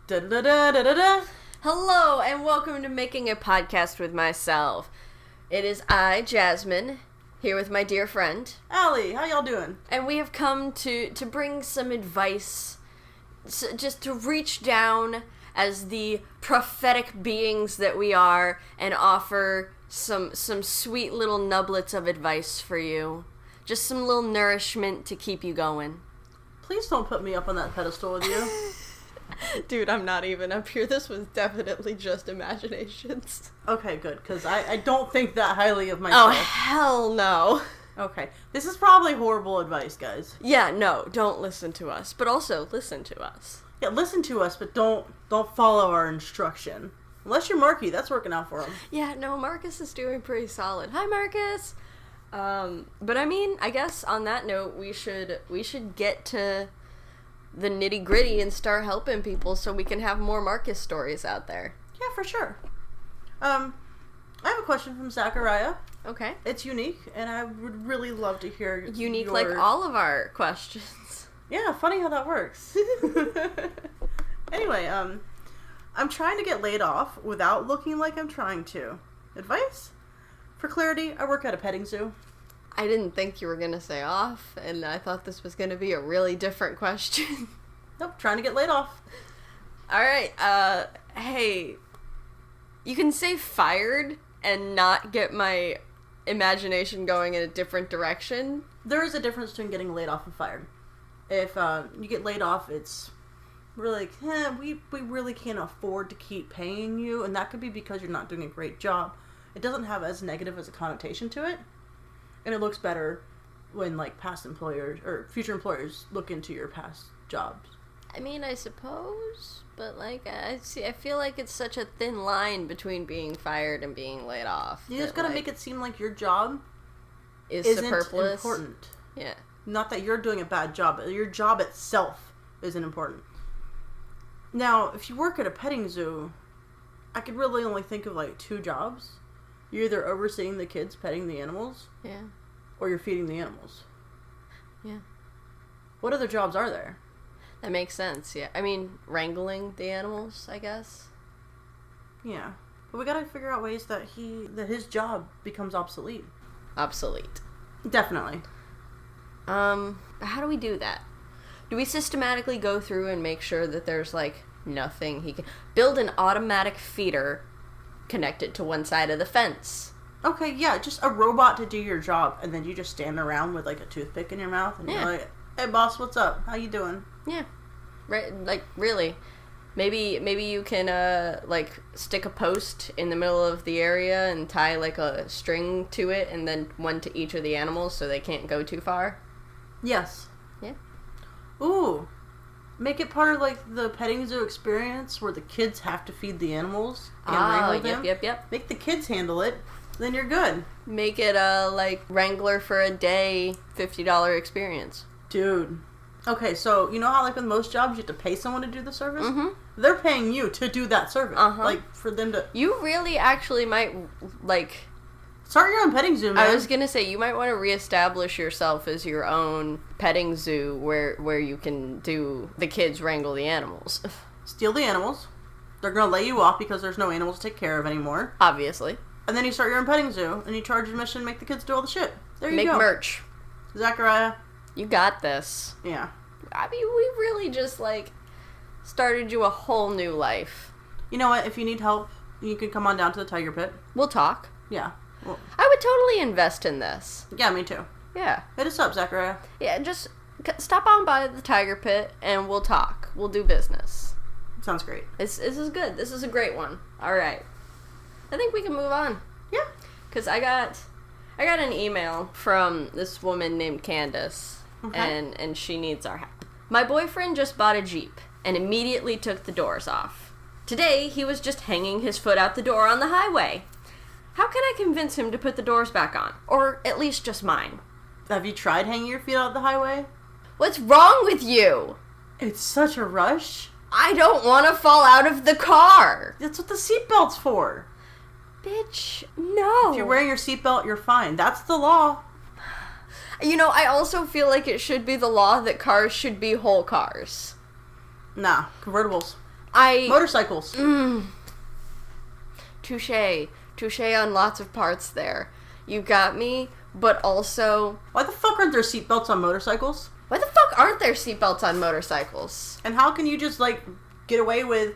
Da-da-da-da-da-da. Hello, and welcome to Making a Podcast with Myself. It is I, Jasmine, here with my dear friend. Allie, how y'all doing? And we have come to bring some advice, just to reach down as the prophetic beings that we are and offer some sweet little nublets of advice for you. Just some little nourishment to keep you going. Please don't put me up on that pedestal with you. Dude, I'm not even up here. This was definitely just imaginations. Okay, good, because I don't think that highly of myself. Oh, hell no. Okay, this is probably horrible advice, guys. Yeah, no, don't listen to us. But also, listen to us. Yeah, listen to us, but don't follow our instruction. Unless you're Marky, that's working out for him. Yeah, no, Marcus is doing pretty solid. Hi, Marcus! But I mean, I guess on that note, we should get to the nitty-gritty and start helping people so we can have more Marcus stories out there. Yeah, for sure. I have a question from Zachariah. Okay. It's unique, and I would really love to hear Unique like all of our questions. Yeah, funny how that works. Anyway, I'm trying to get laid off without looking like I'm trying to. Advice? For clarity, I work at a petting zoo. I didn't think you were going to say off, and I thought this was going to be a really different question. Nope, trying to get laid off. Alright, hey, you can say fired and not get my imagination going in a different direction. There is a difference between getting laid off and fired. If you get laid off, it's really like, we really can't afford to keep paying you, and that could be because you're not doing a great job. It doesn't have as negative as a connotation to it, and it looks better when like past employers or future employers look into your past jobs. I mean, I suppose, but like I feel like it's such a thin line between being fired and being laid off. You just gotta make it seem like your job isn't superfluous. Important. Yeah. Not that you're doing a bad job, but your job itself isn't important. Now, if you work at a petting zoo, I could really only think of like two jobs. You're either overseeing the kids petting the animals, yeah, or you're feeding the animals. Yeah. What other jobs are there? That makes sense, yeah. I mean, wrangling the animals, I guess. Yeah. But we gotta figure out ways that his job becomes obsolete. Obsolete. Definitely. How do we do that? Do we systematically go through and make sure that there's, like, nothing he can... Build an automatic feeder connected to one side of the fence. Okay, yeah, just a robot to do your job, and then you just stand around with, like, a toothpick in your mouth, and you're like, hey, boss, what's up? How you doing? Yeah. Right, like, really. Maybe you can, like, stick a post in the middle of the area and tie, like, a string to it, and then one to each of the animals so they can't go too far. Yes. Yeah. Ooh. Make it part of, like, the petting zoo experience where the kids have to feed the animals and wrangle them. Yep. Make the kids handle it, then you're good. Make it a, like, Wrangler for a day, $50 experience. Dude. Okay, so, you know how, like, with most jobs, you have to pay someone to do the service? Mm-hmm. They're paying you to do that service. Uh-huh. Like, for them to... You really actually might, like... Start your own petting zoo, man. I was gonna say, you might want to reestablish yourself as your own petting zoo where you can do the kids wrangle the animals. Steal the animals. They're gonna lay you off because there's no animals to take care of anymore. Obviously. And then you start your own petting zoo, and you charge admission and make the kids do all the shit. There you go. Make merch. Zachariah. You got this. Yeah. I mean, we really just, like, started you a whole new life. You know what? If you need help, you can come on down to the tiger pit. We'll talk. Yeah. Well, I would totally invest in this. yeah, me too. Yeah. Hit us up, Zachariah. Yeah, just stop on by the tiger pit and we'll talk. We'll do business. Sounds great. This is good. This is a great one. All right. I think we can move on. Yeah. Because I got an email from this woman named Candace, okay. and she needs our help. My boyfriend just bought a Jeep and immediately took the doors off. Today, he was just hanging his foot out the door on the highway. How can I convince him to put the doors back on? Or at least just mine? Have you tried hanging your feet out the highway? What's wrong with you? It's such a rush. I don't want to fall out of the car. That's what the seatbelt's for. Bitch, no. If you're wearing your seatbelt, you're fine. That's the law. You know, I also feel like it should be the law that cars should be whole cars. Nah, convertibles. Motorcycles. Touche on lots of parts there. You got me, but also... Why the fuck aren't there seatbelts on motorcycles? Why the fuck aren't there seatbelts on motorcycles? And how can you just, like, get away with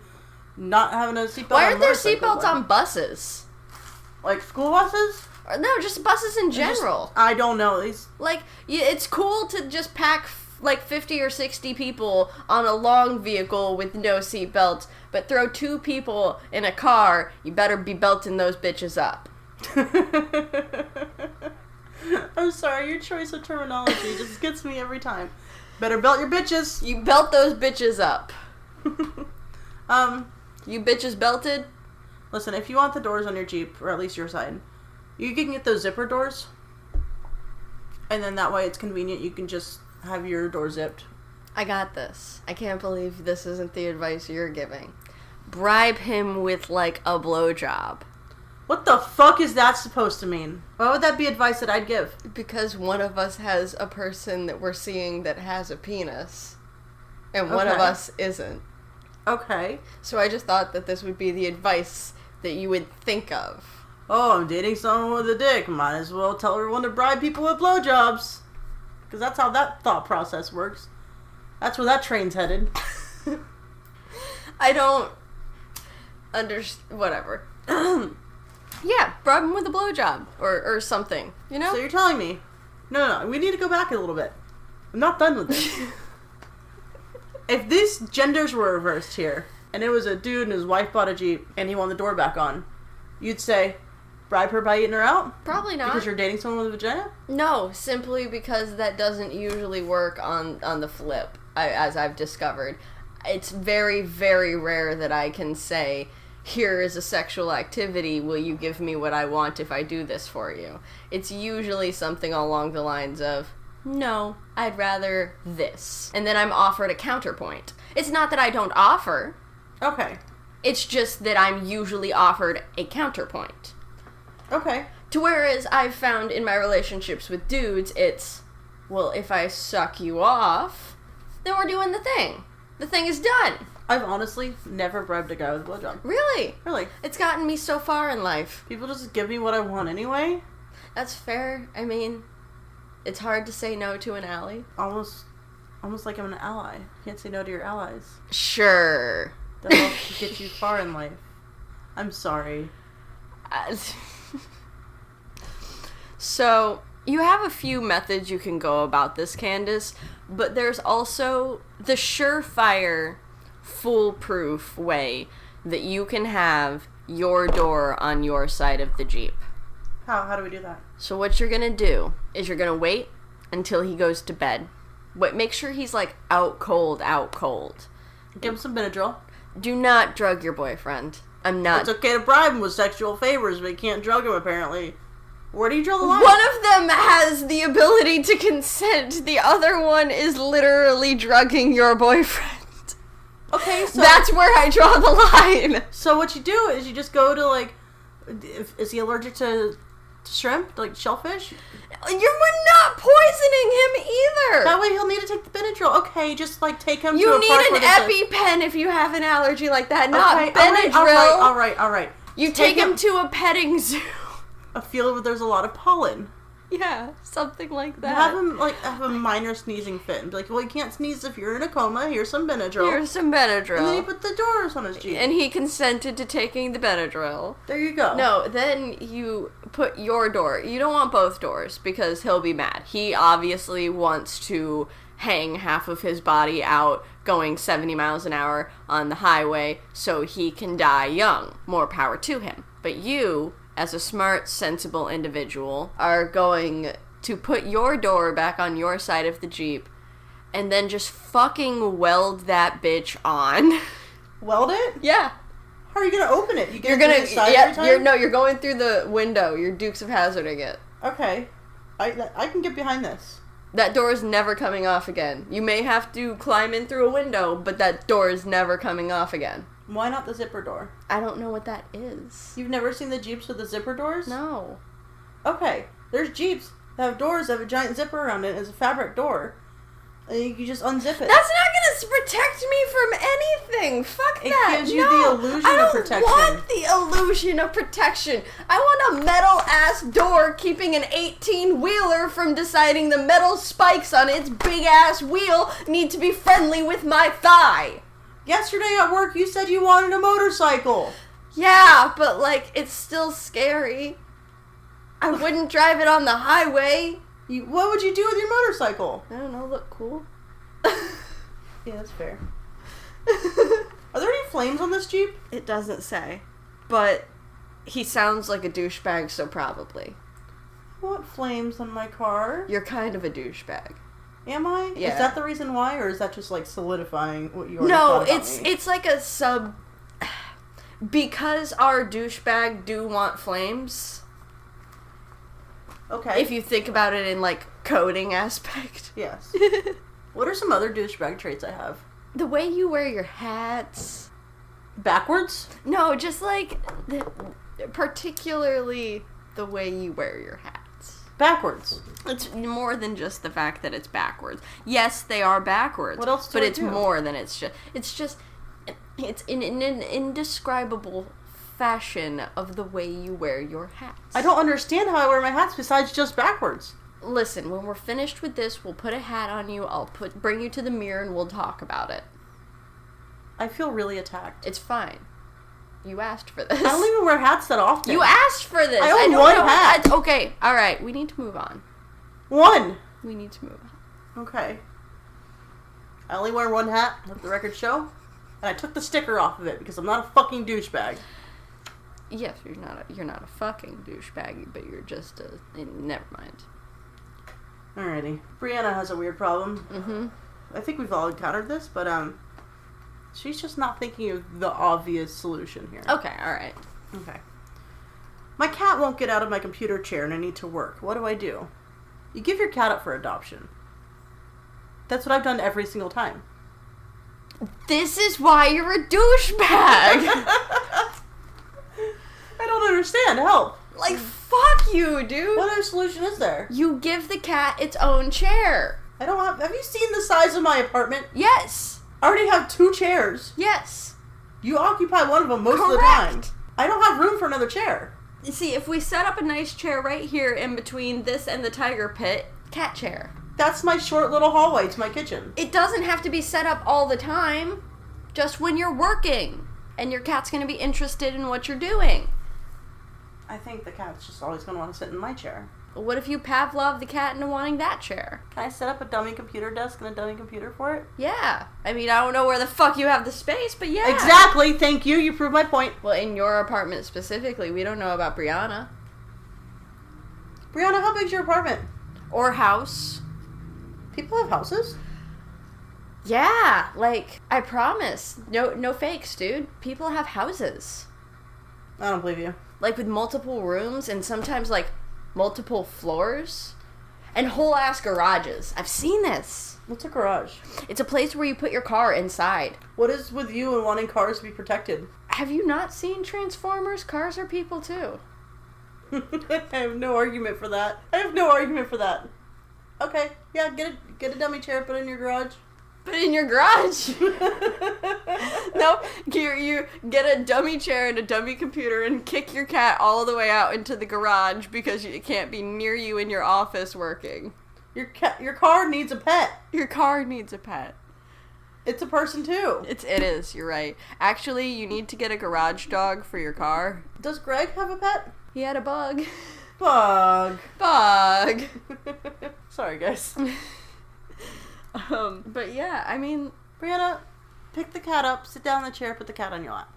not having a seatbelt on Why aren't there motorcycles? seatbelts on buses? Like school buses? Or, no, just buses in general. I don't know. These... Like, it's cool to just pack, like, 50 or 60 people on a long vehicle with no seatbelts, but throw 2 people in a car, you better be belting those bitches up. I'm sorry, your choice of terminology just gets me every time. Better belt your bitches. You belt those bitches up. You bitches belted? Listen, if you want the doors on your Jeep, or at least your side, you can get those zipper doors. And then that way it's convenient. You can just have your door zipped. I got this. I can't believe this isn't the advice you're giving. Bribe him with, like, a blowjob. What the fuck is that supposed to mean? Why would that be advice that I'd give? Because one of us has a person that we're seeing that has a penis, and one of us isn't. Okay. So I just thought that this would be the advice that you would think of. Oh, I'm dating someone with a dick. Might as well tell everyone to bribe people with blowjobs. Because that's how that thought process works. That's where that train's headed. I don't understand. Whatever. Yeah, bribe him with a blowjob or something, you know? So you're telling me... No, we need to go back a little bit. I'm not done with this. If these genders were reversed here, and it was a dude and his wife bought a Jeep, and he wanted the door back on, you'd say, bribe her by eating her out? Probably not. Because you're dating someone with a vagina? No, simply because that doesn't usually work on the flip, as I've discovered. It's very, very rare that I can say... Here is a sexual activity, will you give me what I want if I do this for you? It's usually something along the lines of, no, I'd rather this. And then I'm offered a counterpoint. It's not that I don't offer. Okay. It's just that I'm usually offered a counterpoint. Okay. To whereas I've found in my relationships with dudes, it's, well, if I suck you off, then we're doing the thing. The thing is done. I've honestly never bribed a guy with a blowjob. Really? Really. It's gotten me so far in life. People just give me what I want anyway. That's fair. I mean, it's hard to say no to an ally. Almost like I'm an ally. You can't say no to your allies. Sure. That'll get you far in life. I'm sorry. So, you have a few methods you can go about this, Candace, but there's also the surefire, foolproof way that you can have your door on your side of the Jeep. How do we do that? So what you're gonna do is you're gonna wait until he goes to bed. But make sure he's like out cold. Give him some Benadryl. Do not drug your boyfriend. I'm not. It's okay to bribe him with sexual favors, but you can't drug him apparently. Where do you draw the line? One of them has the ability to consent. The other one is literally drugging your boyfriend. Okay, so... That's where I draw the line. So what you do is you just go to, like... Is he allergic to shrimp? Like shellfish? We're not poisoning him either. That way he'll need to take the Benadryl. Okay, just, like, take him to a You park need where an there's EpiPen if you have an allergy like that, Okay, not Benadryl. All right. You take him to a petting zoo. A field where there's a lot of pollen. Yeah, something like that. Have him, like, have a minor sneezing fit. And be like, well, you can't sneeze if you're in a coma. Here's some Benadryl. And then you put the doors on his Jeep. And he consented to taking the Benadryl. There you go. No, then you put your door. You don't want both doors because he'll be mad. He obviously wants to hang half of his body out going 70 miles an hour on the highway so he can die young. More power to him. But you, as a smart, sensible individual, are going to put your door back on your side of the Jeep and then just fucking weld that bitch on. Weld it? Yeah. How are you gonna open it? You're going through the window. You're Dukes of Hazzarding it. Okay. I can get behind this. That door is never coming off again. You may have to climb in through a window, but that door is never coming off again. Why not the zipper door? I don't know what that is. You've never seen the Jeeps with the zipper doors? No. Okay. There's Jeeps that have doors that have a giant zipper around it. It's a fabric door. And you can just unzip it. That's not gonna protect me from anything. Fuck that. It gives you the illusion of protection. I don't want the illusion of protection. I want a metal-ass door keeping an 18-wheeler from deciding the metal spikes on its big-ass wheel need to be friendly with my thigh. Yesterday at work, you said you wanted a motorcycle. Yeah, but, like, it's still scary. I wouldn't drive it on the highway. What would you do with your motorcycle? I don't know, look cool. Yeah, that's fair. Are there any flames on this Jeep? It doesn't say. But he sounds like a douchebag, so probably. I want flames on my car. You're kind of a douchebag. Am I? Yeah. Is that the reason why, or is that just like solidifying what you already No, thought about me? it's like a sub... Because our douchebag do want flames... Okay. If you think about it in, like, coding aspect. Yes. What are some other douchebag traits I have? The way you wear your hats. Backwards? No, just, like, particularly the way you wear your hats. Backwards. It's more than just the fact that it's backwards. Yes, they are backwards. What else do But I it's do? more than it's in an indescribable fashion of the way you wear your hats. I don't understand how I wear my hats besides just backwards. Listen, when we're finished with this, we'll put a hat on you. I'll bring you to the mirror and we'll talk about it. I feel really attacked. It's fine. You asked for this. I don't even wear hats that often. You asked for this. I own don't one know hat. Okay, alright, we need to move on. One. We need to move on. Okay. I only wear one hat, let the record show. And I took the sticker off of it because I'm not a fucking douchebag. Yes, you're not a fucking douchebag, but you're just a... Never mind. Alrighty. Brianna has a weird problem. Mm-hmm. I think we've all encountered this, but she's just not thinking of the obvious solution here. Okay, alright. Okay. My cat won't get out of my computer chair and I need to work. What do I do? You give your cat up for adoption. That's what I've done every single time. This is why you're a douchebag! I don't understand. Help. Like, fuck you, dude! What other solution is there? You give the cat its own chair. I don't have... Have you seen the size of my apartment? Yes. I already have 2 chairs. Yes. You occupy one of them most of the Correct. time. I don't have room for another chair. You see, if we set up a nice chair right here in between this and the tiger pit, cat chair. That's my short little hallway to my kitchen. It doesn't have to be set up all the time. Just when you're working. And your cat's going to be interested in what you're doing. I think the cat's just always going to want to sit in my chair. What if you Pavlov the cat into wanting that chair? Can I set up a dummy computer desk and a dummy computer for it? Yeah. I mean, I don't know where the fuck you have the space, but yeah. Exactly. Thank you. You proved my point. Well, in your apartment specifically, we don't know about Brianna. Brianna, how big's your apartment? Or house. People have houses? Yeah, like, I promise. No fakes, dude. People have houses. I don't believe you. Like, with multiple rooms and sometimes, like, multiple floors. And whole-ass garages. I've seen this. What's a garage? It's a place where you put your car inside. What is with you and wanting cars to be protected? Have you not seen Transformers? Cars are people, too. I have no argument for that. Okay, yeah, get a dummy chair, put it in your garage. Put it in your garage. No, you get a dummy chair and a dummy computer and kick your cat all the way out into the garage because it can't be near you in your office working. Your car needs a pet. Your car needs a pet. It's a person too. It is, you're right. Actually, you need to get a garage dog for your car. Does Greg have a pet? He had a bug. Bug. Sorry, guys. But yeah, I mean... Brianna, pick the cat up, sit down in the chair, put the cat on your lap.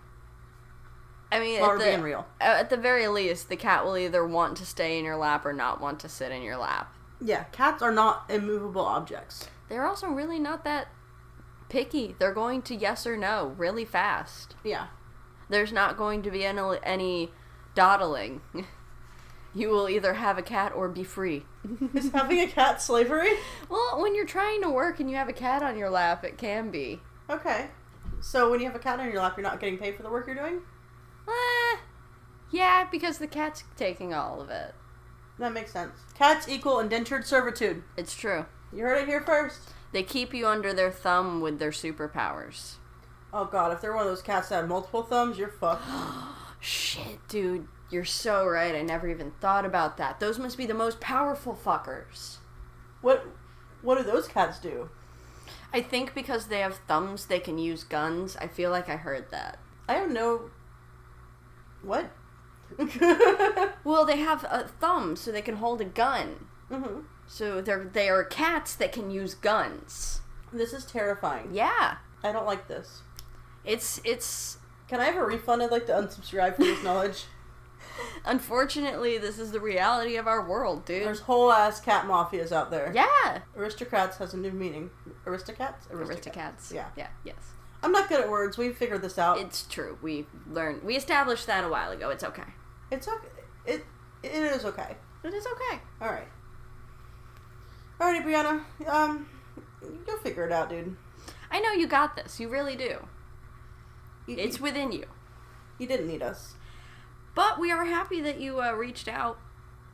I mean, Or being real. At the very least, the cat will either want to stay in your lap or not want to sit in your lap. Yeah, cats are not immovable objects. They're also really not that picky. They're going to yes or no really fast. Yeah. There's not going to be any dawdling. You will either have a cat or be free. Is having a cat slavery? Well, when you're trying to work and you have a cat on your lap, it can be. Okay. So when you have a cat on your lap, you're not getting paid for the work you're doing? Yeah, because the cat's taking all of it. That makes sense. Cats equal indentured servitude. It's true. You heard it here first. They keep you under their thumb with their superpowers. Oh god, if they're one of those cats that have multiple thumbs, you're fucked. Shit, dude. You're so right. I never even thought about that. Those must be the most powerful fuckers. What do those cats do? I think because they have thumbs, they can use guns. I feel like I heard that. I don't know. What? Well, they have a thumb, so they can hold a gun. Mm-hmm. So they are cats that can use guns. This is terrifying. Yeah. I don't like this. It's... Can I have a refund? I'd like to unsubscribe from this knowledge. Unfortunately, this is the reality of our world, dude. There's whole ass cat mafias out there. Yeah. Aristocrats has a new meaning. Aristocats? Aristocats. Yeah. Yeah, yes. I'm not good at words. We've figured this out. It's true. We established that a while ago. It's okay. It's okay. It is okay. It is okay. Alright. Alrighty, Brianna. You'll figure it out, dude. I know you got this. You really do. It's you, within you. You didn't need us. But we are happy that you reached out.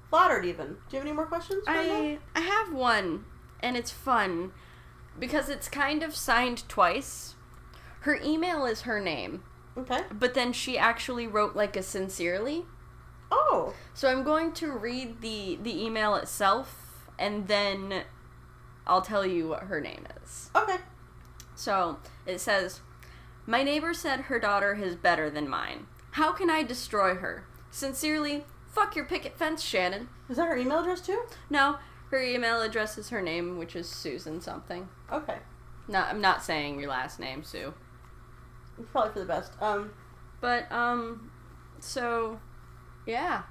Flattered, even. Do you have any more questions? I have one, and it's fun because it's kind of signed twice. Her email is her name. Okay. But then she actually wrote like a sincerely. Oh. So I'm going to read the email itself, and then I'll tell you what her name is. Okay. So it says, "My neighbor said her daughter is better than mine. How can I destroy her? Sincerely, fuck your picket fence, Shannon." Is that her email address too? No, her email address is her name, which is Susan something. Okay. No, I'm not saying your last name, Sue. It's probably for the best. So, yeah.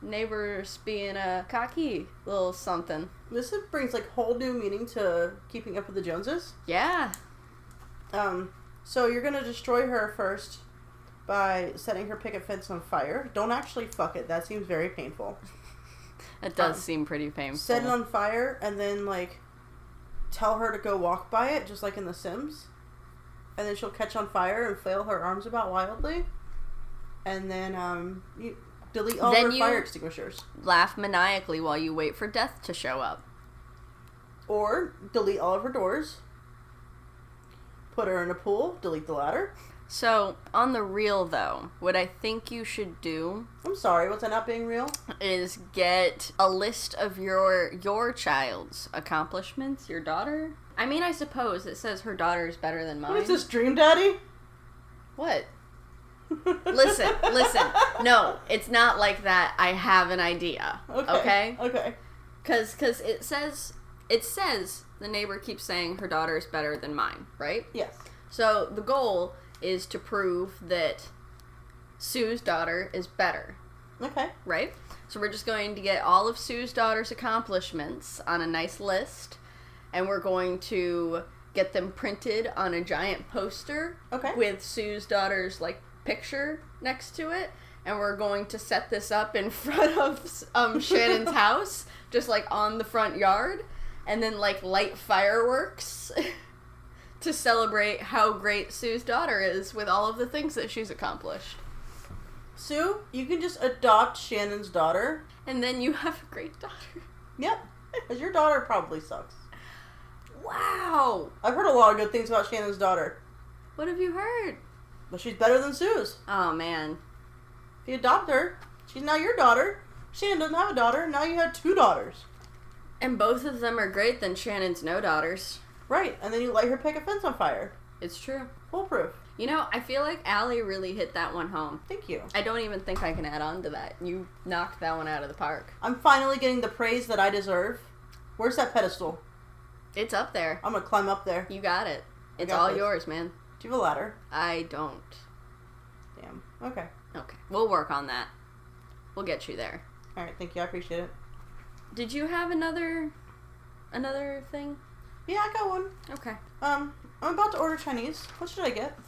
Neighbors being a cocky little something. This brings like whole new meaning to Keeping Up with the Joneses. Yeah. So you're gonna destroy her first by setting her picket fence on fire. Don't actually fuck it. That seems very painful. It does seem pretty painful. Set it on fire and then like tell her to go walk by it, just like in The Sims. And then she'll catch on fire and flail her arms about wildly. And then you delete all her fire extinguishers. Laugh maniacally while you wait for death to show up. Or delete all of her doors. Put her in a pool. Delete the ladder. So, on the real though, what I think you should do... I'm sorry, what's that not being real? ...is get a list of your child's accomplishments, your daughter. I mean, I suppose it says her daughter is better than mine. What is this, Dream Daddy? What? Listen. No, it's not like that. I have an idea. Okay? Okay. Because it says the neighbor keeps saying her daughter is better than mine, right? Yes. So the goal is to prove that Sue's daughter is better. Okay. Right? So we're just going to get all of Sue's daughter's accomplishments on a nice list, and we're going to get them printed on a giant poster with Sue's daughter's like picture next to it, and we're going to set this up in front of Shannon's house, just like on the front yard, and then like light fireworks to celebrate how great Sue's daughter is with all of the things that she's accomplished. Sue, you can just adopt Shannon's daughter. And then you have a great daughter. Yep. Because your daughter probably sucks. Wow. I've heard a lot of good things about Shannon's daughter. What have you heard? But she's better than Sue's. Oh, man. If you adopt her, she's now your daughter. Shannon doesn't have a daughter. Now you have two daughters. And both of them are great, then Shannon's no daughters. Right. And then you light her picket fence on fire. It's true. Foolproof. You know, I feel like Allie really hit that one home. Thank you. I don't even think I can add on to that. You knocked that one out of the park. I'm finally getting the praise that I deserve. Where's that pedestal? It's up there. I'm going to climb up there. You got it. It's all yours, man. Do you have a ladder? I don't. Damn. Okay. Okay. We'll work on that. We'll get you there. Alright, thank you. I appreciate it. Did you have another thing? Yeah, I got one. Okay. I'm about to order Chinese. What should I get?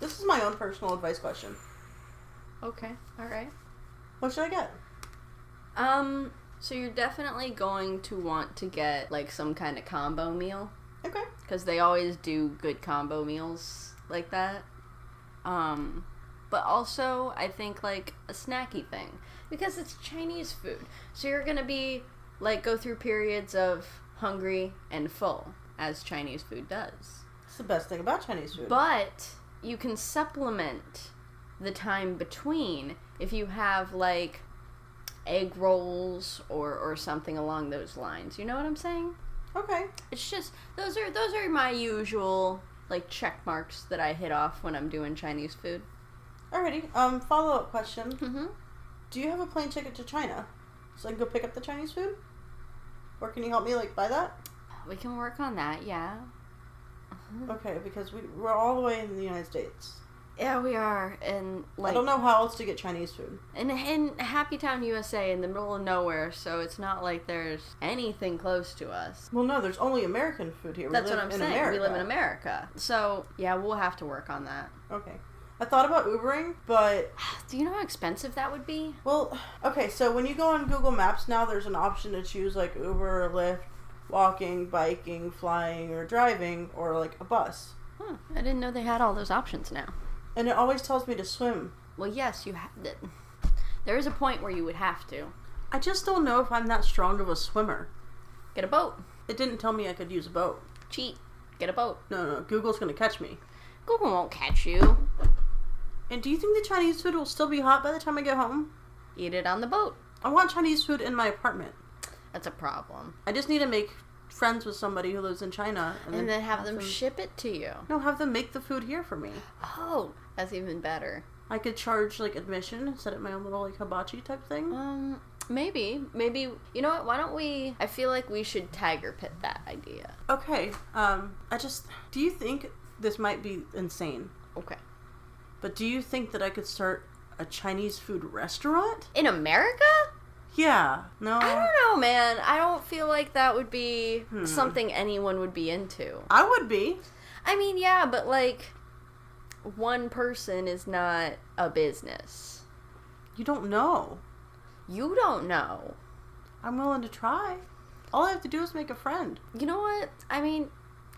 This is my own personal advice question. Okay. Alright. What should I get? So you're definitely going to want to get, like, some kind of combo meal. Okay. Because they always do good combo meals like that. But also, I think, like, a snacky thing. Because it's Chinese food. So you're gonna be, like, go through periods of hungry and full, as Chinese food does. It's the best thing about Chinese food. But you can supplement the time between if you have, like, egg rolls or something along those lines. You know what I'm saying? Okay. It's just, those are my usual, like, check marks that I hit off when I'm doing Chinese food. Alrighty. Follow-up question. Mm-hmm. Do you have a plane ticket to China? So I can go pick up the Chinese food? Or can you help me, like, buy that? We can work on that, yeah. Okay, because we're all the way in the United States. Yeah, we are. And, like, I don't know how else to get Chinese food. in Happy Town, USA, in the middle of nowhere, so it's not like there's anything close to us. Well, no, there's only American food here. That's what I'm saying. We live in America. So, yeah, we'll have to work on that. Okay. I thought about Ubering, but... Do you know how expensive that would be? Well, okay, so when you go on Google Maps now, there's an option to choose, like, Uber or Lyft, walking, biking, flying, or driving, or, like, a bus. I didn't know they had all those options now. And it always tells me to swim. Well, yes, there is a point where you would have to. I just don't know if I'm that strong of a swimmer. Get a boat. It didn't tell me I could use a boat. Cheat. Get a boat. No, Google's gonna catch me. Google won't catch you. And do you think the Chinese food will still be hot by the time I get home? Eat it on the boat. I want Chinese food in my apartment. That's a problem. I just need to make friends with somebody who lives in China. And then have them ship it to you. No, have them make the food here for me. Oh, that's even better. I could charge, like, admission, set up my own little, like, hibachi type thing. Maybe. You know what? Why don't we... I feel like we should tiger pit that idea. Okay, do you think this might be insane? Okay. But do you think that I could start a Chinese food restaurant? In America? Yeah. No? I don't know, man. I don't feel like that would be something anyone would be into. I would be. I mean, yeah, but, like, one person is not a business. You don't know. You don't know. I'm willing to try. All I have to do is make a friend. You know what? I mean,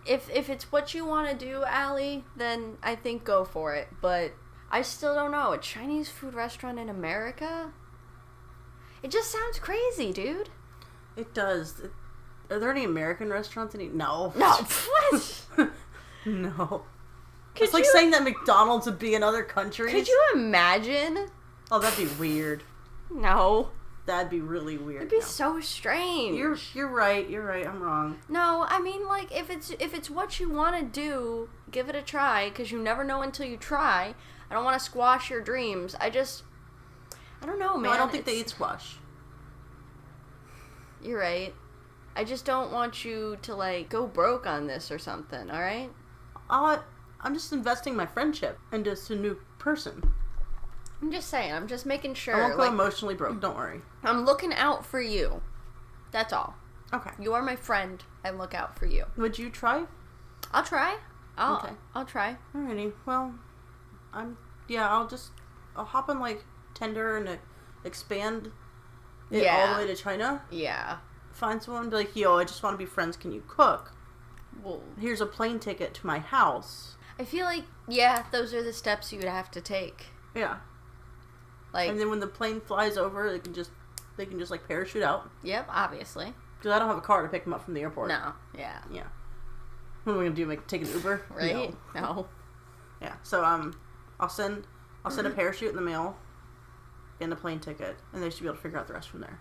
if it's what you want to do, Allie, then I think go for it. But I still don't know. A Chinese food restaurant in America? It just sounds crazy, dude. It does. Are there any American restaurants? No. No. What? No. It's like saying that McDonald's would be in other countries. Could you imagine? Oh, that'd be weird. No. That'd be really weird. It'd be so strange. You're right. I'm wrong. No, I mean, like, if it's what you want to do, give it a try, because you never know until you try. I don't want to squash your dreams. I don't know, man. No, I don't think they eat squash. You're right. I just don't want you to, like, go broke on this or something, alright? I'm just investing my friendship into a new person. I'm just saying. I'm just making sure. I won't go emotionally broke. Don't worry. I'm looking out for you. That's all. Okay. You are my friend. I look out for you. Would you try? I'll try. Okay. I'll try. Alrighty. Well, I'll hop on, like, Tinder and expand it all the way to China. Yeah. Find someone and be like, yo, I just want to be friends. Can you cook? Well, here's a plane ticket to my house. I feel like, yeah, those are the steps you would have to take. Yeah. Like, and then when the plane flies over, they can just like parachute out. Yep, obviously. Because I don't have a car to pick them up from the airport. No. Yeah. Yeah. What are we gonna do? Take an Uber? Right? No. Yeah. So I'll send a parachute in the mail, and a plane ticket, and they should be able to figure out the rest from there.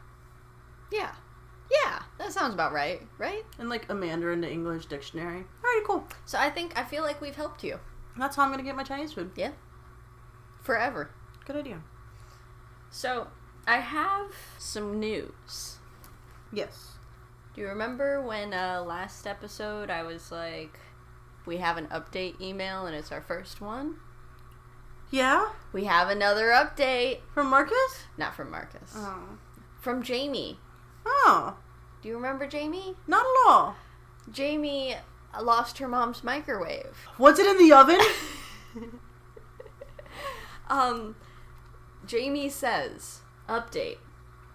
Yeah. Yeah, that sounds about right, right? And, like, a Mandarin to English dictionary. Alright, cool. So I feel like we've helped you. That's how I'm gonna get my Chinese food. Yeah. Forever. Good idea. So, I have some news. Yes. Do you remember when last episode I was like, we have an update email and it's our first one? Yeah? We have another update. From Marcus? Not from Marcus. Oh. From Jamie. Oh. Do you remember Jamie? Not at all. Jamie lost her mom's microwave. Was it in the oven? Jamie says, update.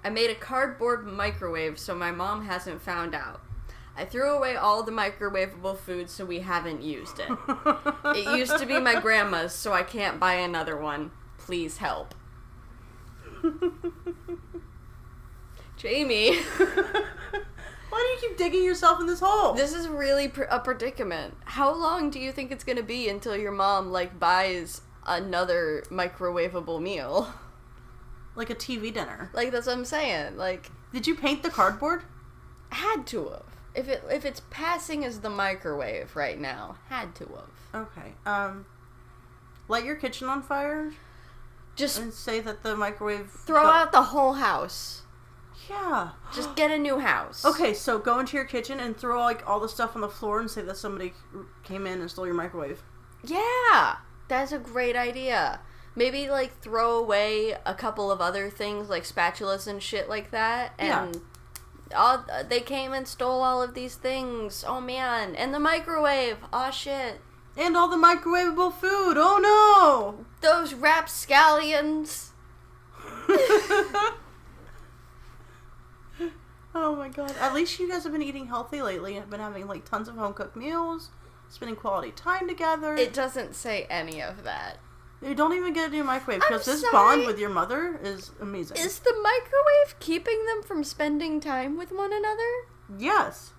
I made a cardboard microwave so my mom hasn't found out. I threw away all the microwavable food so we haven't used it. It used to be my grandma's, so I can't buy another one. Please help. Jamie. Why do you keep digging yourself in this hole? This is really a predicament. How long do you think it's gonna be until your mom, like, buys another microwavable meal? Like a TV dinner. Like, that's what I'm saying. Like, did you paint the cardboard? Had to have. If it's passing as the microwave right now, had to have. Okay. Light your kitchen on fire. Just and say that the microwave... Throw out the whole house. Yeah. Just get a new house. Okay, so go into your kitchen and throw, like, all the stuff on the floor and say that somebody came in and stole your microwave. Yeah. That's a great idea. Maybe, like, throw away a couple of other things, like spatulas and shit like that. And they came and stole all of these things. Oh, man. And the microwave. Oh, shit. And all the microwavable food. Oh, no. Those rapscallions. Oh, my God. At least you guys have been eating healthy lately. I've been having, like, tons of home-cooked meals. Spending quality time together. It doesn't say any of that. You don't even get a new microwave because this bond with your mother is amazing. Is the microwave keeping them from spending time with one another? Yes.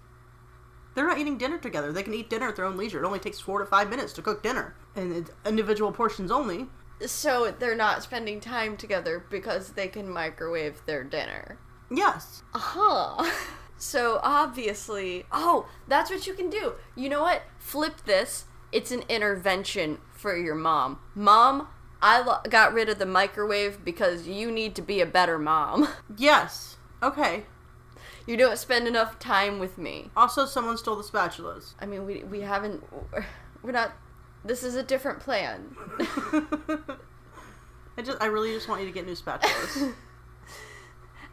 They're not eating dinner together. They can eat dinner at their own leisure. It only takes 4 to 5 minutes to cook dinner. And it's individual portions only. So they're not spending time together because they can microwave their dinner. Yes. Uh-huh. So obviously... Oh, that's what you can do. You know what? Flip this. It's an intervention for your mom. Mom, I got rid of the microwave because you need to be a better mom. Yes. Okay. You don't spend enough time with me. Also, someone stole the spatulas. I mean, we haven't... We're not... This is a different plan. I really just want you to get new spatulas.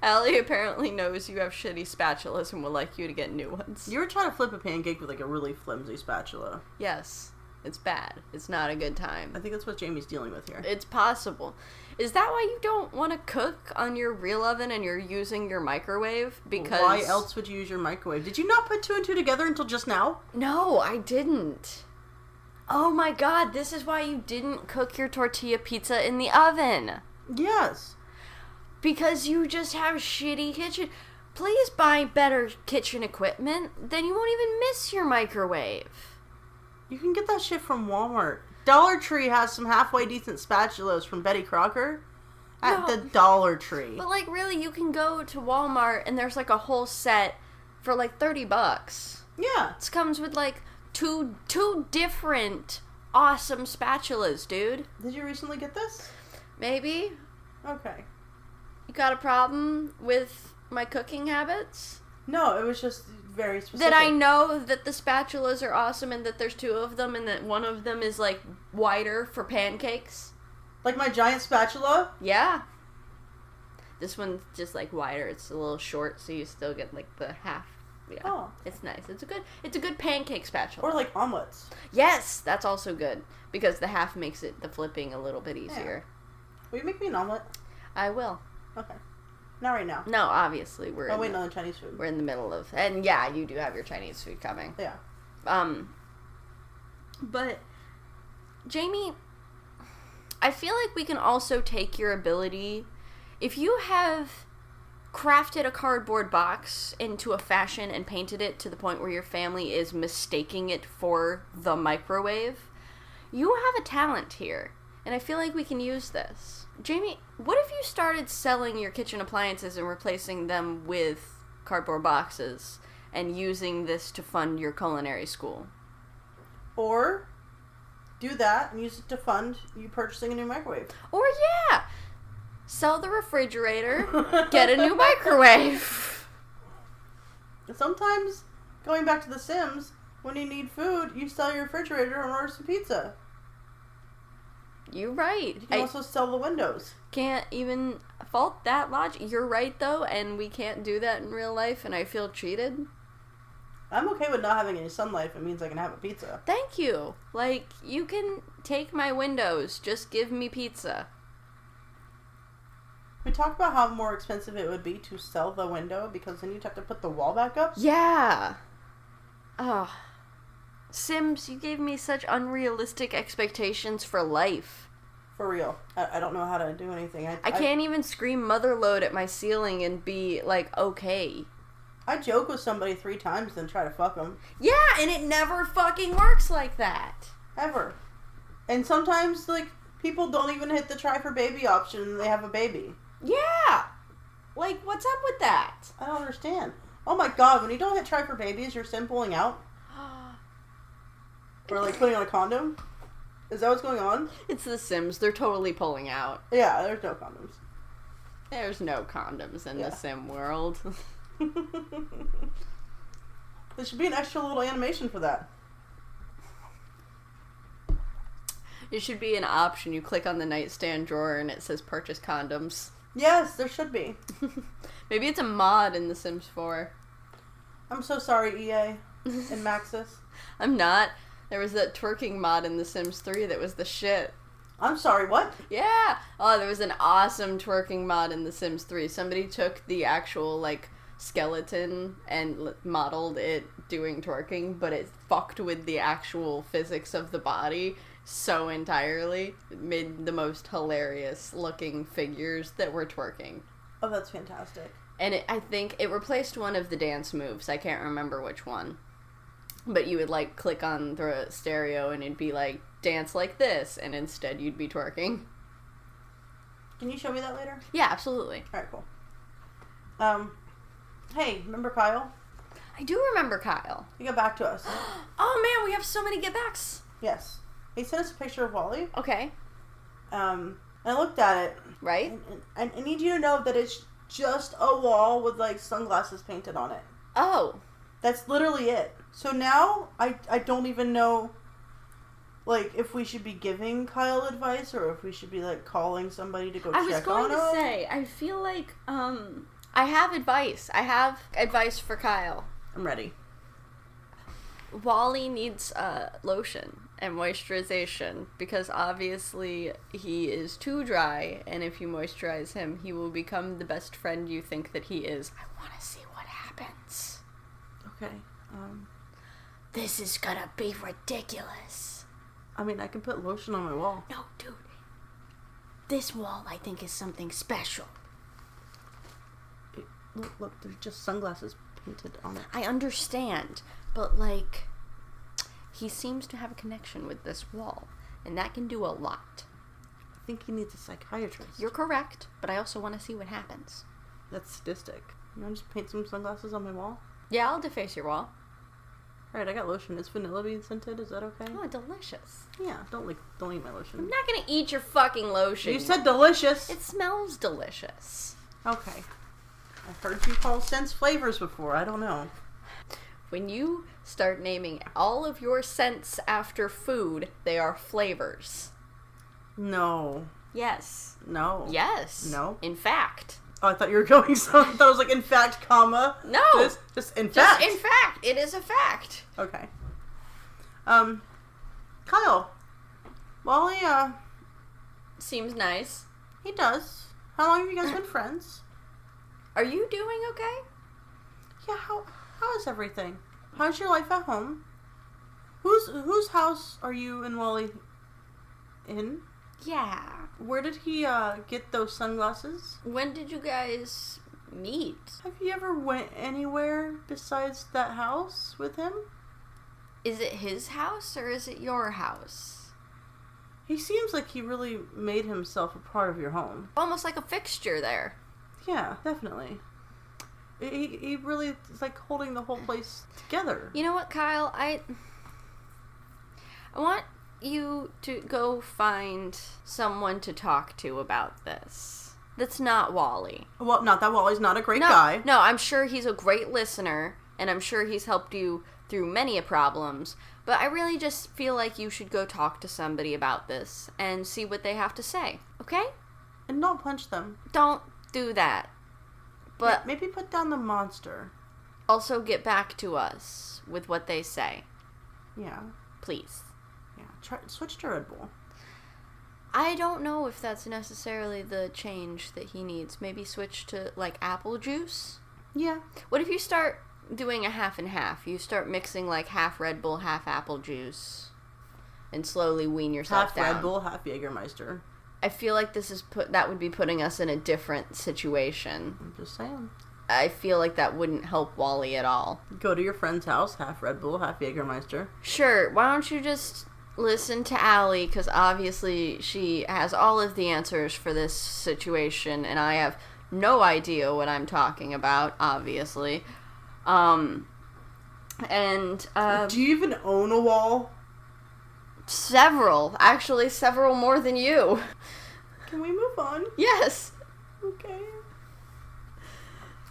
Allie apparently knows you have shitty spatulas and would like you to get new ones. You were trying to flip a pancake with, like, a really flimsy spatula. Yes. It's bad. It's not a good time. I think that's what Jamie's dealing with here. It's possible. Is that why you don't want to cook on your real oven and you're using your microwave? Because... Why else would you use your microwave? Did you not put 2 and 2 together until just now? No, I didn't. Oh my God, this is why you didn't cook your tortilla pizza in the oven. Yes. Because you just have shitty kitchen. Please buy better kitchen equipment, then you won't even miss your microwave. You can get that shit from Walmart. Dollar Tree has some halfway decent spatulas from Betty Crocker at the Dollar Tree. But, like, really, you can go to Walmart and there's, like, a whole set for, like, $30. Yeah. It comes with, like, two different awesome spatulas, dude. Did you recently get this? Maybe. Okay. You got a problem with my cooking habits? No, it was just very specific. That I know that the spatulas are awesome and that there's 2 of them and that one of them is, like, wider for pancakes. Like my giant spatula? Yeah. This one's just, like, wider. It's a little short, so you still get, like, the half. Yeah. Oh. It's nice. It's a good pancake spatula. Or like omelets. Yes, that's also good. Because the half makes the flipping a little bit easier. Yeah. Will you make me an omelet? I will. Okay. Not right now. No, obviously we're waiting on the Chinese food. We're in the middle of, and yeah, you do have your Chinese food coming. Yeah. But Jamie, I feel like we can also take your ability, if you have crafted a cardboard box into a fashion and painted it to the point where your family is mistaking it for the microwave, you have a talent here, and I feel like we can use this. Jamie, what if you started selling your kitchen appliances and replacing them with cardboard boxes and using this to fund your culinary school? Or do that and use it to fund you purchasing a new microwave. Or yeah, sell the refrigerator, get a new microwave. Sometimes, going back to The Sims, when you need food, you sell your refrigerator and order some pizza. You're right. You can also sell the windows. Can't even fault that logic. You're right, though, and we can't do that in real life, and I feel cheated. I'm okay with not having any sunlight if it means I can have a pizza. Thank you. Like, you can take my windows. Just give me pizza. We talked about how more expensive it would be to sell the window because then you'd have to put the wall back up. Yeah. Oh. Sims, you gave me such unrealistic expectations for life. For real. I don't know how to do anything. I can't even scream motherlode at my ceiling and be, like, okay. I joke with somebody 3 times, then try to fuck them. Yeah, and it never fucking works like that. Ever. And sometimes, like, people don't even hit the try for baby option and they have a baby. Yeah. Like, what's up with that? I don't understand. Oh my god, when you don't hit try for babies, you're sim pulling out? Or, like, putting on a condom? Is that what's going on? It's The Sims. They're totally pulling out. Yeah, there's no condoms. There's no condoms in the Sim world. There should be an extra little animation for that. It should be an option. You click on the nightstand drawer and it says purchase condoms. Yes, there should be. Maybe it's a mod in The Sims 4. I'm so sorry, EA and Maxis. I'm not. There was that twerking mod in The Sims 3 that was the shit. I'm sorry, what? Yeah! Oh, there was an awesome twerking mod in The Sims 3. Somebody took the actual, like, skeleton and modeled it doing twerking, but it fucked with the actual physics of the body so entirely. It made the most hilarious looking figures that were twerking. Oh, that's fantastic. And I think it replaced one of the dance moves. I can't remember which one. But you would, like, click on the stereo and it'd be like, dance like this, and instead you'd be twerking. Can you show me that later? Yeah, absolutely. Alright, cool. Hey, remember Kyle? I do remember Kyle. He got back to us. Oh man, we have so many get backs. Yes. He sent us a picture of Wally. Okay. I looked at it. Right? And I need you to know that it's just a wall with, like, sunglasses painted on it. Oh. That's literally it. So now, I don't even know, like, if we should be giving Kyle advice or if we should be, like, calling somebody to go check on him. I was going to say, I feel like, I have advice. I have advice for Kyle. I'm ready. Wally needs, lotion and moisturization because obviously he is too dry, and if you moisturize him, he will become the best friend you think that he is. I want to see what happens. Okay. This is gonna be ridiculous. I mean, I can put lotion on my wall. No, dude. This wall, I think, is something special. Look, there's just sunglasses painted on it. I understand, but, like, he seems to have a connection with this wall, and that can do a lot. I think he needs a psychiatrist. You're correct, but I also want to see what happens. That's sadistic. You want to just paint some sunglasses on my wall? Yeah, I'll deface your wall. Alright, I got lotion. It's vanilla bean scented. Is that okay? Oh, delicious. Yeah, don't eat my lotion. I'm not gonna eat your fucking lotion. You said delicious. It smells delicious. Okay. I've heard you call scents flavors before. I don't know. When you start naming all of your scents after food, they are flavors. No. Yes. No. Yes. No. In fact. Oh, I thought you were going so. I thought it was like, in fact, comma. No. Just in fact. Just in fact. It is a fact. Okay. Kyle. Wally, Seems nice. he does. How long have you guys been friends? Are you doing okay? Yeah, how is everything? How's your life at home? Whose house are you and Wally in? Yeah. Where did he get those sunglasses? When did you guys meet? Have you ever went anywhere besides that house with him? Is it his house or is it your house? He seems like he really made himself a part of your home. Almost like a fixture there. Yeah, definitely. He really is like holding the whole place together. You know what, Kyle? I want you to go find someone to talk to about this. That's not Wally. Well, not that Wally's not a great guy. No, I'm sure he's a great listener, and I'm sure he's helped you through many a problems, but I really just feel like you should go talk to somebody about this and see what they have to say, okay? And don't punch them. Don't do that. But maybe put down the monster. Also get back to us with what they say. Yeah. Please. Yeah, switch to Red Bull. I don't know if that's necessarily the change that he needs. Maybe switch to, like, apple juice? Yeah. What if you start doing a half and half? You start mixing, like, half Red Bull, half apple juice, and slowly wean yourself down. Half Red Bull, half Jägermeister. I feel like that would be putting us in a different situation. I'm just saying. I feel like that wouldn't help Wally at all. Go to your friend's house, half Red Bull, half Jägermeister. Sure, why don't you just listen to Allie, because obviously she has all of the answers for this situation, and I have no idea what I'm talking about, obviously. Do you even own a wall? Several. Actually, several more than you. Can we move on? Yes. Okay.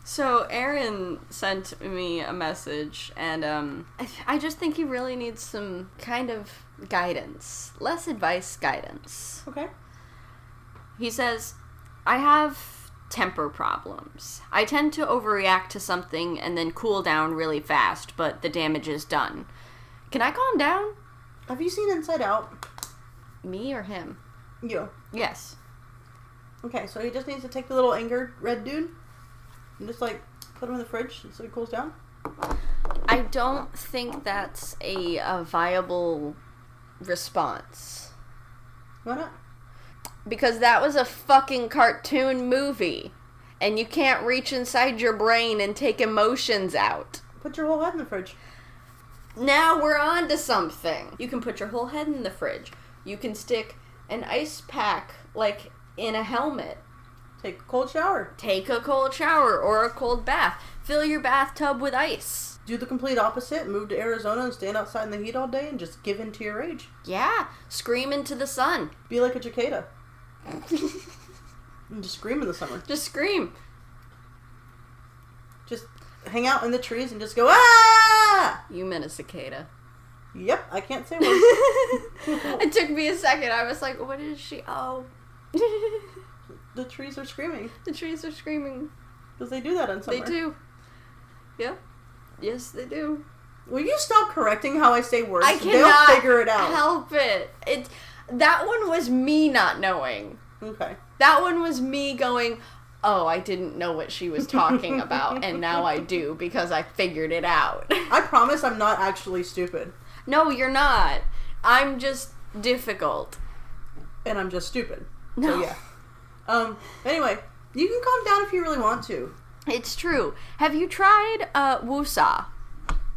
So, Aaron sent me a message, and I just think he really needs some kind of guidance. Less advice, guidance. Okay. He says, I have temper problems. I tend to overreact to something and then cool down really fast, but the damage is done. Can I calm down? Have you seen Inside Out? Me or him? You. Yes. Okay, so he just needs to take the little angered red dude and just, like, put him in the fridge so he cools down? I don't think that's a viable response. Why not? Because that was a fucking cartoon movie. And you can't reach inside your brain and take emotions out. Put your whole head in the fridge. Now we're on to something. You can put your whole head in the fridge. You can stick an ice pack, like, in a helmet. Take a cold shower. Take a cold shower or a cold bath. Fill your bathtub with ice. Do the complete opposite. Move to Arizona and stand outside in the heat all day and just give in to your rage. Yeah. Scream into the sun. Be like a cicada. And just scream in the summer. Just scream. Just hang out in the trees and just go, ah! You meant a cicada. Yep, I can't say words. It took me a second. I was like, what is she? Oh. The trees are screaming. The trees are screaming. Because they do that in summer. They do. Yeah. Yes, they do. Will you stop correcting how I say words? I cannot They'll figure it out. help it. That one was me not knowing. Okay. That one was me going, oh, I didn't know what she was talking about, and now I do because I figured it out. I promise I'm not actually stupid. No, you're not. I'm just difficult. And I'm just stupid. No. So, yeah. Anyway, you can calm down if you really want to. It's true. Have you tried Wusa?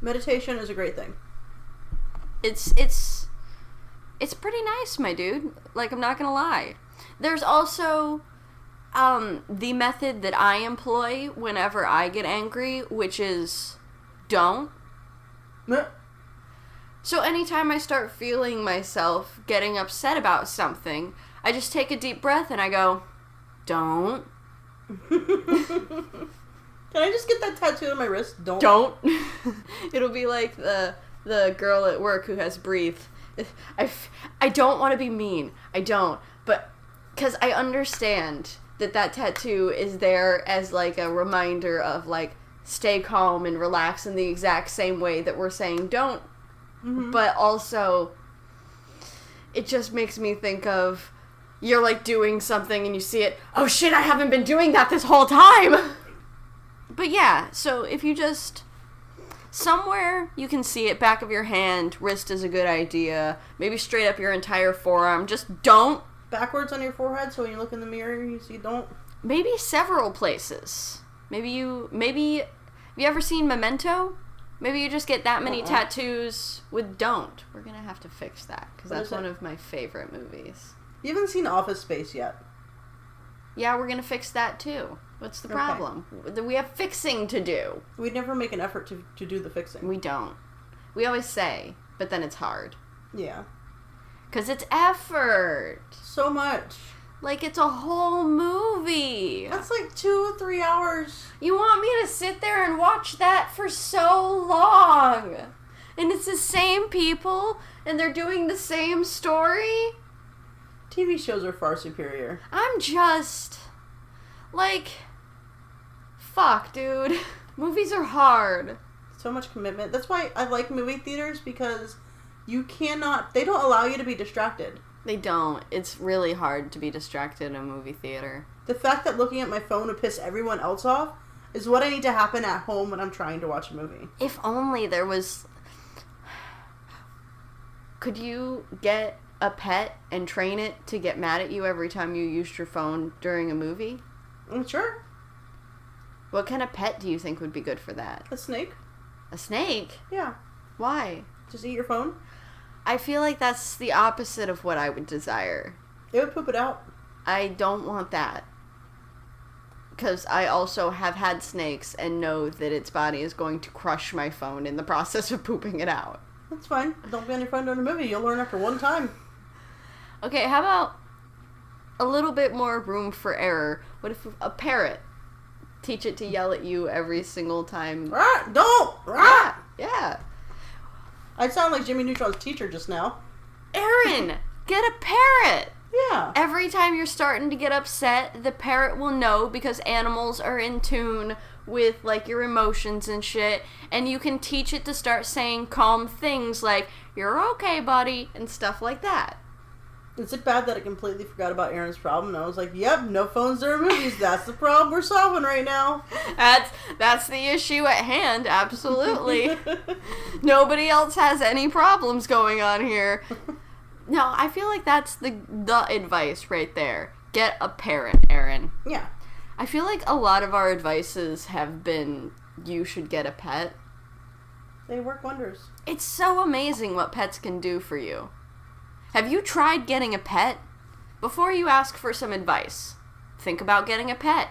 Meditation is a great thing. It's pretty nice, my dude. Like, I'm not gonna lie. There's also the method that I employ whenever I get angry, which is don't. So anytime I start feeling myself getting upset about something, I just take a deep breath and I go, don't. Can I just get that tattooed on my wrist? Don't. It'll be like the girl at work who has breathe. I don't want to be mean. I don't. But because I understand that tattoo is there as like a reminder of like stay calm and relax in the exact same way that we're saying don't. Mm-hmm. But also it just makes me think of you're like doing something and you see it. Oh shit, I haven't been doing that this whole time. But yeah, so if you just somewhere you can see it, back of your hand, wrist is a good idea. Maybe straight up your entire forearm. Just don't. Backwards on your forehead, so when you look in the mirror, you see don't. Maybe several places. Have you ever seen Memento? Maybe you just get that many tattoos with don't. We're gonna have to fix that, because that's one of my favorite movies. You haven't seen Office Space yet. Yeah, we're gonna fix that too. What's the problem? We have fixing to do. We never make an effort to do the fixing. We don't. We always say, but then it's hard. Yeah. Because it's effort. So much. Like, it's a whole movie. That's like 2 or 3 hours. You want me to sit there and watch that for so long? And it's the same people, and they're doing the same story? TV shows are far superior. I'm just... like... fuck, dude. Movies are hard. So much commitment. That's why I like movie theaters, because you cannot... they don't allow you to be distracted. They don't. It's really hard to be distracted in a movie theater. The fact that looking at my phone would piss everyone else off is what I need to happen at home when I'm trying to watch a movie. If only there was... Could you get a pet and train it to get mad at you every time you used your phone during a movie? Sure. What kind of pet do you think would be good for that? A snake. A snake? Yeah. Why? Just eat your phone. I feel like that's the opposite of what I would desire. It would poop it out. I don't want that. Because I also have had snakes and know that its body is going to crush my phone in the process of pooping it out. That's fine. Don't be on your phone during a movie. You'll learn after one time. Okay, how about a little bit more room for error? What if a parrot? Teach it to yell at you every single time. Right, don't! Right! Yeah. I sound like Jimmy Neutron's teacher just now. Aaron, get a parrot! Yeah. Every time you're starting to get upset, the parrot will know because animals are in tune with, like, your emotions and shit. And you can teach it to start saying calm things like, "You're okay, buddy," and stuff like that. Is it bad that I completely forgot about Aaron's problem? And I was like, yep, no phones during movies. That's the problem we're solving right now. That's the issue at hand, absolutely. Nobody else has any problems going on here. No, I feel like that's the advice right there. Get a parrot, Aaron. Yeah. I feel like a lot of our advices have been, you should get a pet. They work wonders. It's so amazing what pets can do for you. Have you tried getting a pet? Before you ask for some advice, think about getting a pet.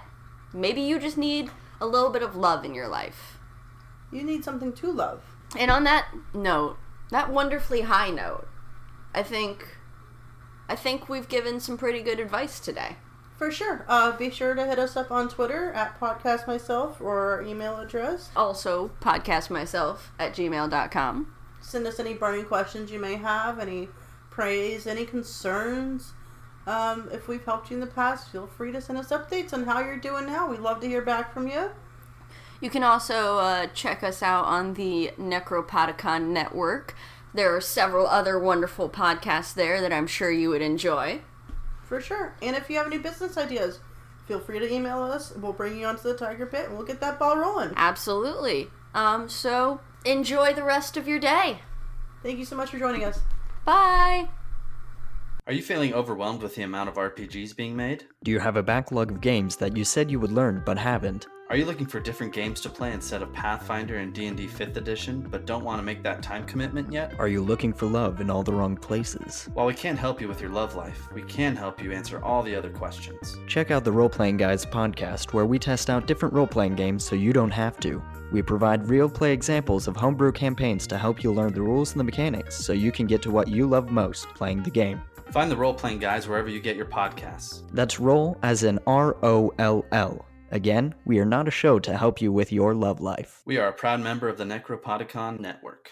Maybe you just need a little bit of love in your life. You need something to love. And on that note, that wonderfully high note, I think we've given some pretty good advice today. For sure. Be sure to hit us up on Twitter at podcastmyself or our email address. Also, podcastmyself@gmail.com. Send us any burning questions you may have, any praise, any concerns. If we've helped you in the past, feel free to send us updates on how you're doing now. We'd love to hear back from you. You can also check us out on the Necropodicon Network. There are several other wonderful podcasts there that I'm sure you would enjoy. For sure. And if you have any business ideas, feel free to email us. We'll bring you onto the Tiger Pit and we'll get that ball rolling. Absolutely. So enjoy the rest of your day. Thank you so much for joining us. Bye. Are you feeling overwhelmed with the amount of RPGs being made? Do you have a backlog of games that you said you would learn but haven't? Are you looking for different games to play instead of Pathfinder and D&D 5th edition, but don't want to make that time commitment yet? Are you looking for love in all the wrong places? While we can't help you with your love life, we can help you answer all the other questions. Check out the Role Playing Guys podcast, where we test out different role-playing games so you don't have to. We provide real play examples of homebrew campaigns to help you learn the rules and the mechanics so you can get to what you love most, playing the game. Find the Role Playing Guys wherever you get your podcasts. That's roll as in ROLL. Again, we are not a show to help you with your love life. We are a proud member of the Necropodicon Network.